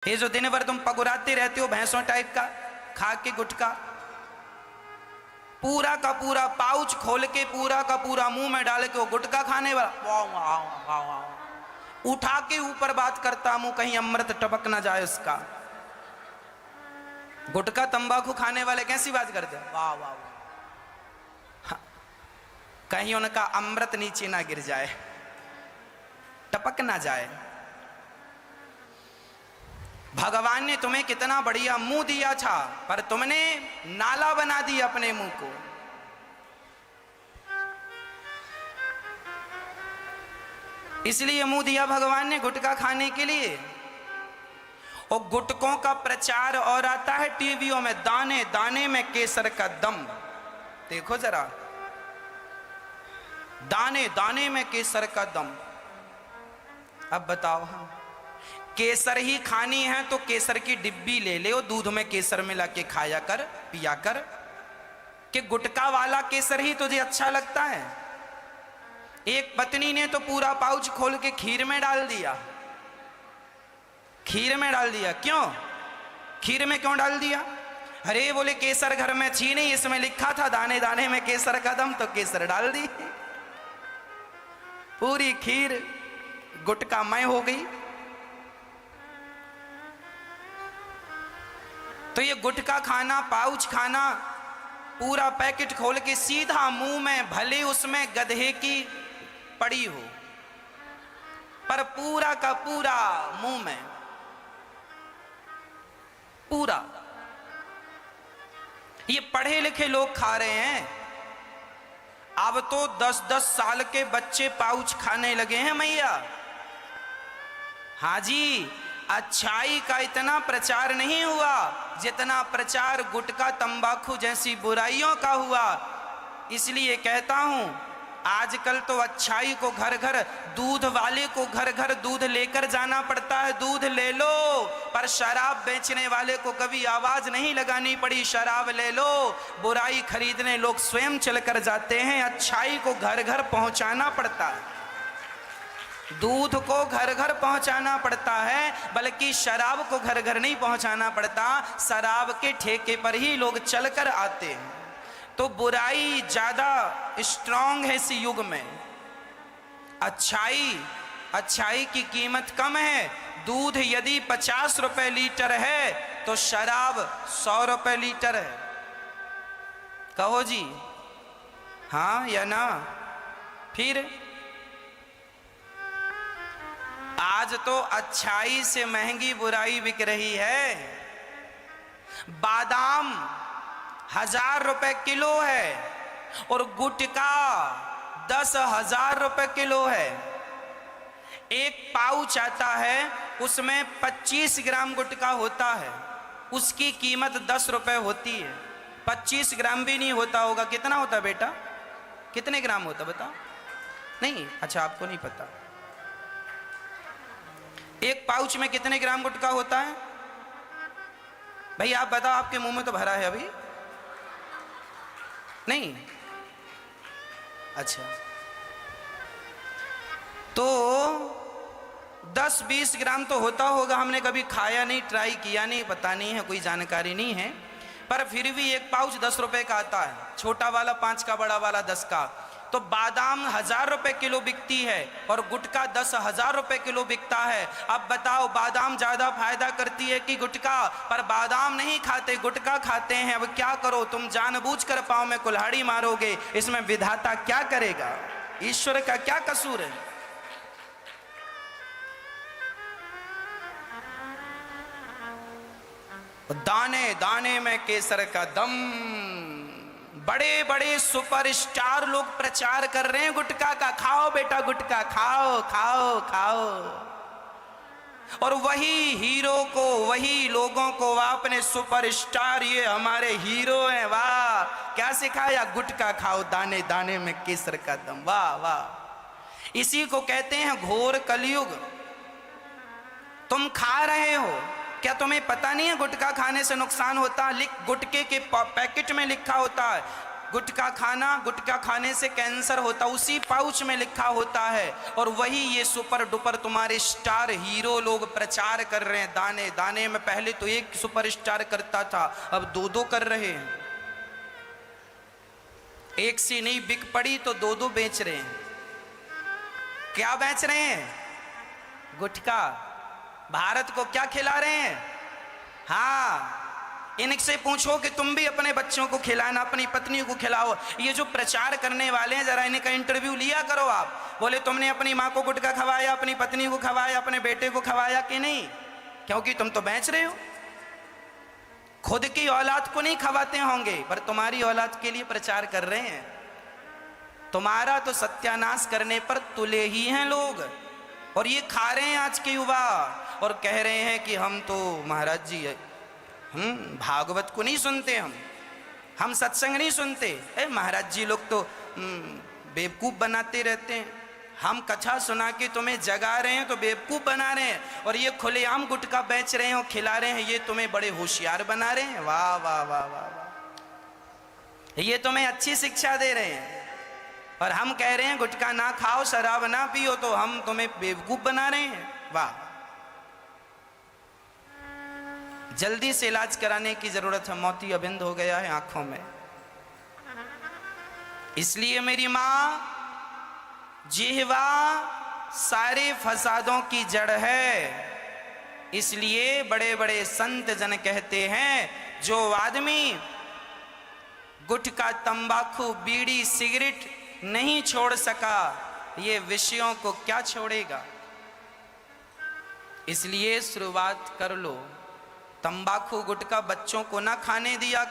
ये जो दिन भर तुम पगुराते रहते हो भैंसों टाइप का खा के गुटखा, पूरा का पूरा पाउच खोल के पूरा का पूरा मुंह में डाल के वो गुटखा खाने वाला वाह वाह वाह वाह, उठा के ऊपर बात करता मुंह कहीं अमृत टपक ना जाए उसका। गुटखा तंबाकू खाने वाले कैसी बात करते हैं, वाह वाह वाह, कहीं उनका अमृत नीचे ना गिर जाए, टपक ना जाए। भगवान ने तुम्हें कितना बढ़िया मुंह दिया था, पर तुमने नाला बना दिया अपने मुंह को। इसलिए मुंह दिया भगवान ने गुटखा खाने के लिए। और गुटकों का प्रचार और आता है टीवियों में, दाने दाने में केसर का दम। देखो जरा, दाने दाने में केसर का दम। अब बताओ, हम केसर ही खानी है तो केसर की डिब्बी ले ले और दूध में केसर मिला के खाया कर, पिया कर। कि गुटखा वाला केसर ही तुझे अच्छा लगता है? एक पत्नी ने तो पूरा पाउच खोल के खीर में डाल दिया, खीर में डाल दिया। क्यों खीर में क्यों डाल दिया? अरे बोले केसर घर में थी नहीं, इसमें लिखा था दाने दाने में केसर का दम, तो केसर डाल दी। पूरी खीर गुटखामय हो गई। तो ये गुटखा खाना, पाउच खाना, पूरा पैकेट खोल के सीधा मुंह में, भले उसमें गधे की पड़ी हो, पर पूरा का पूरा मुंह में, पूरा। ये पढ़े लिखे लोग खा रहे हैं। अब तो 10-10 साल के बच्चे पाउच खाने लगे हैं मैया। हाँ जी, अच्छाई का इतना प्रचार नहीं हुआ जितना प्रचार गुटखा तंबाकू जैसी बुराइयों का हुआ। इसलिए कहता हूं, आजकल तो अच्छाई को घर घर, दूध वाले को घर घर दूध लेकर जाना पड़ता है, दूध ले लो। पर शराब बेचने वाले को कभी आवाज नहीं लगानी पड़ी, शराब ले लो। बुराई खरीदने लोग स्वयं चलकर जाते हैं। अच्छाई को घर घर पहुंचाना पड़ता है, दूध को घर घर पहुंचाना पड़ता है, बल्कि शराब को घर घर नहीं पहुंचाना पड़ता। शराब के ठेके पर ही लोग चलकर आते हैं। तो बुराई ज्यादा स्ट्रांग है इस युग में। अच्छाई की कीमत कम है। दूध यदि 50 रुपए लीटर है तो शराब 100 रुपए लीटर है। कहो जी हाँ या ना? फिर आज तो अच्छाई से महंगी बुराई बिक रही है। बादाम 1000 रुपए किलो है और गुटखा 10,000 रुपए किलो है। एक पाउच आता है, उसमें 25 ग्राम गुटखा होता है, उसकी कीमत 10 रुपए होती है। 25 ग्राम भी नहीं होता होगा, कितना होता है बेटा? कितने ग्राम होता बताओ? नहीं, अच्छा आपको नहीं पता। एक पाउच में कितने ग्राम गुटखा होता है भाई? आप बताओ, आपके मुंह में तो भरा है अभी नहीं? अच्छा, तो 10-20 ग्राम तो होता होगा। हमने कभी खाया नहीं, ट्राई किया नहीं, पता नहीं है, कोई जानकारी नहीं है। पर फिर भी एक पाउच 10 रुपए का आता है, छोटा वाला 5 का, बड़ा वाला 10 का। तो बादाम 1000 रुपए किलो बिकती है और गुटखा 10,000 रुपए किलो बिकता है। अब बताओ, बादाम ज्यादा फायदा करती है कि गुटखा? पर बादाम नहीं खाते, गुटखा खाते हैं। अब क्या करो, तुम जानबूझकर पांव में कुल्हाड़ी मारोगे, इसमें विधाता क्या करेगा? ईश्वर का क्या कसूर है? दाने दाने में केसर का दम। बड़े बड़े सुपरस्टार लोग प्रचार कर रहे हैं गुटखा का, खाओ बेटा गुटखा, खाओ खाओ खाओ। और वही हीरो को, वही लोगों को आपने सुपरस्टार, ये हमारे हीरो हैं, वाह क्या सिखाया? गुटखा खाओ, दाने दाने में केसर का दम। वाह वाह, इसी को कहते हैं घोर कलयुग। तुम खा रहे हो, क्या तुम्हें पता नहीं है गुटखा खाने से नुकसान होता है? गुटखे के पैकेट में लिखा होता है गुटखा खाना, गुटखा खाने से कैंसर होता, उसी पाउच में लिखा होता है। और वही ये सुपर डुपर तुम्हारे स्टार हीरो लोग प्रचार कर रहे हैं दाने दाने में। पहले तो एक सुपर स्टार करता था, अब दो दो कर रहे हैं। एक से नहीं बिक पड़ी तो दो दो बेच रहे हैं। क्या बेच रहे हैं? गुटखा। भारत को क्या खिला रहे हैं? हाँ, इनसे पूछो कि तुम भी अपने बच्चों को खिलाना, अपनी पत्नी को खिलाओ। ये जो प्रचार करने वाले हैं, जरा इनका इंटरव्यू लिया करो आप। बोले तुमने अपनी माँ को गुटखा खवाया, अपनी पत्नी को खवाया, अपने बेटे को खवाया कि नहीं? क्योंकि तुम तो बेच रहे हो। खुद की औलाद को नहीं खवाते होंगे, पर तुम्हारी औलाद के लिए प्रचार कर रहे हैं। तुम्हारा तो सत्यानाश करने पर तुले ही हैं लोग। और ये खा रहे हैं आज के युवा, और कह रहे हैं कि हम तो महाराज जी भागवत को नहीं सुनते, हम सत्संग नहीं सुनते। महाराज जी लोग तो बेवकूफ बनाते रहते हैं। हम कथा सुना के तुम्हें जगा रहे हैं तो बेवकूफ बना रहे हैं, और ये खुलेआम गुटखा बेच रहे हैं और खिला रहे हैं, ये तुम्हें बड़े होशियार बना रहे हैं। वाह वाह वाह वाह वाह, ये तुम्हें अच्छी शिक्षा दे रहे हैं। और हम कह रहे हैं गुटखा ना खाओ, शराब ना पियो, तो हम तुम्हें बेवकूफ बना रहे हैं। वाह, जल्दी से इलाज कराने की जरूरत है। मोती अबिंद हो गया है आंखों में। इसलिए मेरी मां, जिह्वा सारे फसादों की जड़ है। इसलिए बड़े बड़े संत जन कहते हैं, जो आदमी गुटखा, तंबाकू, बीड़ी, सिगरेट नहीं छोड़ सका, ये विषयों को क्या छोड़ेगा। इसलिए शुरुआत कर लो। तंबाकू गुटखा बच्चों को ना खाने दिया करो।